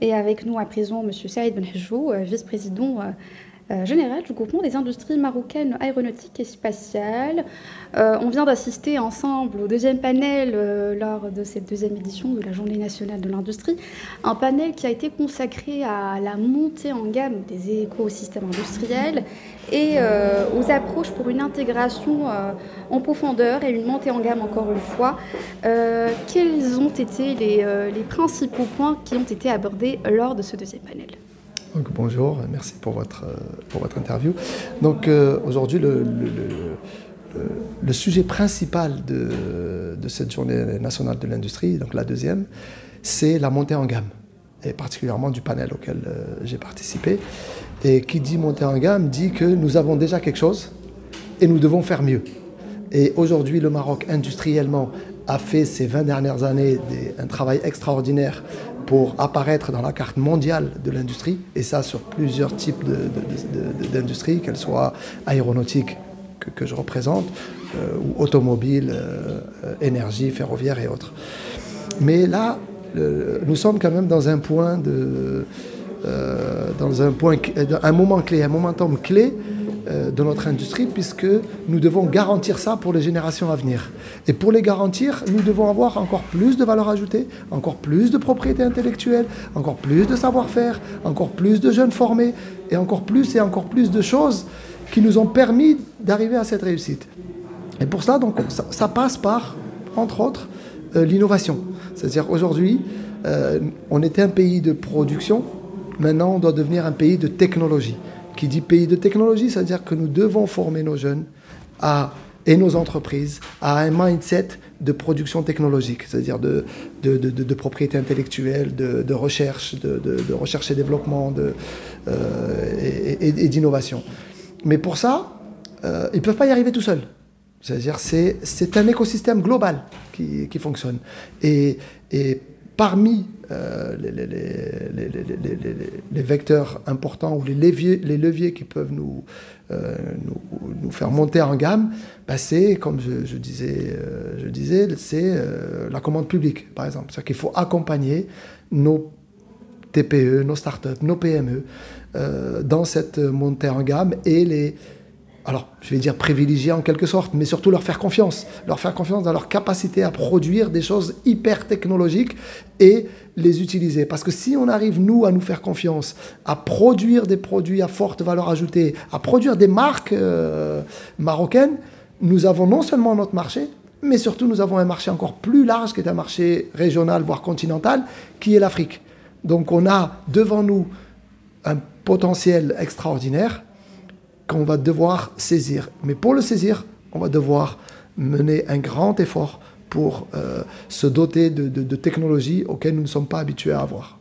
Et avec nous à présent, M. Saïd Benhajou, vice-président général du groupement des industries marocaines aéronautiques et spatiales. On vient d'assister ensemble au deuxième panel lors de cette deuxième édition de la Journée nationale de l'industrie. Un panel qui a été consacré à la montée en gamme des écosystèmes industriels et aux approches pour une intégration en profondeur et une montée en gamme encore une fois. Quels ont été les principaux points qui ont été abordés lors de ce deuxième panel? Donc, bonjour, merci pour votre interview. Donc aujourd'hui, le sujet principal de cette journée nationale de l'industrie, donc la deuxième, c'est la montée en gamme, et particulièrement du panel auquel j'ai participé. Et qui dit montée en gamme dit que nous avons déjà quelque chose et nous devons faire mieux. Et aujourd'hui, le Maroc, industriellement, a fait ces 20 dernières années un travail extraordinaire pour apparaître dans la carte mondiale de l'industrie, et ça sur plusieurs types d'industries, qu'elles soient aéronautiques que je représente, ou automobiles, énergie, ferroviaire et autres. Mais là, nous sommes quand même dans un point un moment clé, un momentum clé de notre industrie, puisque nous devons garantir ça pour les générations à venir. Et pour les garantir, nous devons avoir encore plus de valeur ajoutée, encore plus de propriété intellectuelle, encore plus de savoir-faire, encore plus de jeunes formés, et encore plus de choses qui nous ont permis d'arriver à cette réussite. Et pour ça, donc, ça passe par, entre autres, l'innovation. C'est-à-dire aujourd'hui, on était un pays de production, maintenant on doit devenir un pays de technologie. Qui dit pays de technologie, c'est-à-dire que nous devons former nos jeunes et nos entreprises à un mindset de production technologique, c'est-à-dire de propriété intellectuelle, de recherche, de recherche et développement et d'innovation. Mais pour ça, ils ne peuvent pas y arriver tout seuls. C'est-à-dire c'est un écosystème global qui fonctionne. Et parmi les vecteurs importants ou les leviers qui peuvent nous faire monter en gamme, c'est, comme je disais, c'est la commande publique, par exemple. C'est-à-dire qu'il faut accompagner nos TPE, nos startups, nos PME dans cette montée en gamme et alors, je vais dire privilégier en quelque sorte, mais surtout leur faire confiance dans leur capacité à produire des choses hyper technologiques et les utiliser. Parce que si on arrive, nous, à nous faire confiance, à produire des produits à forte valeur ajoutée, à produire des marques marocaines, nous avons non seulement notre marché, mais surtout nous avons un marché encore plus large, qui est un marché régional, voire continental, qui est l'Afrique. Donc on a devant nous un potentiel extraordinaire qu'on va devoir saisir. Mais pour le saisir, on va devoir mener un grand effort pour se doter de technologies auxquelles nous ne sommes pas habitués à avoir.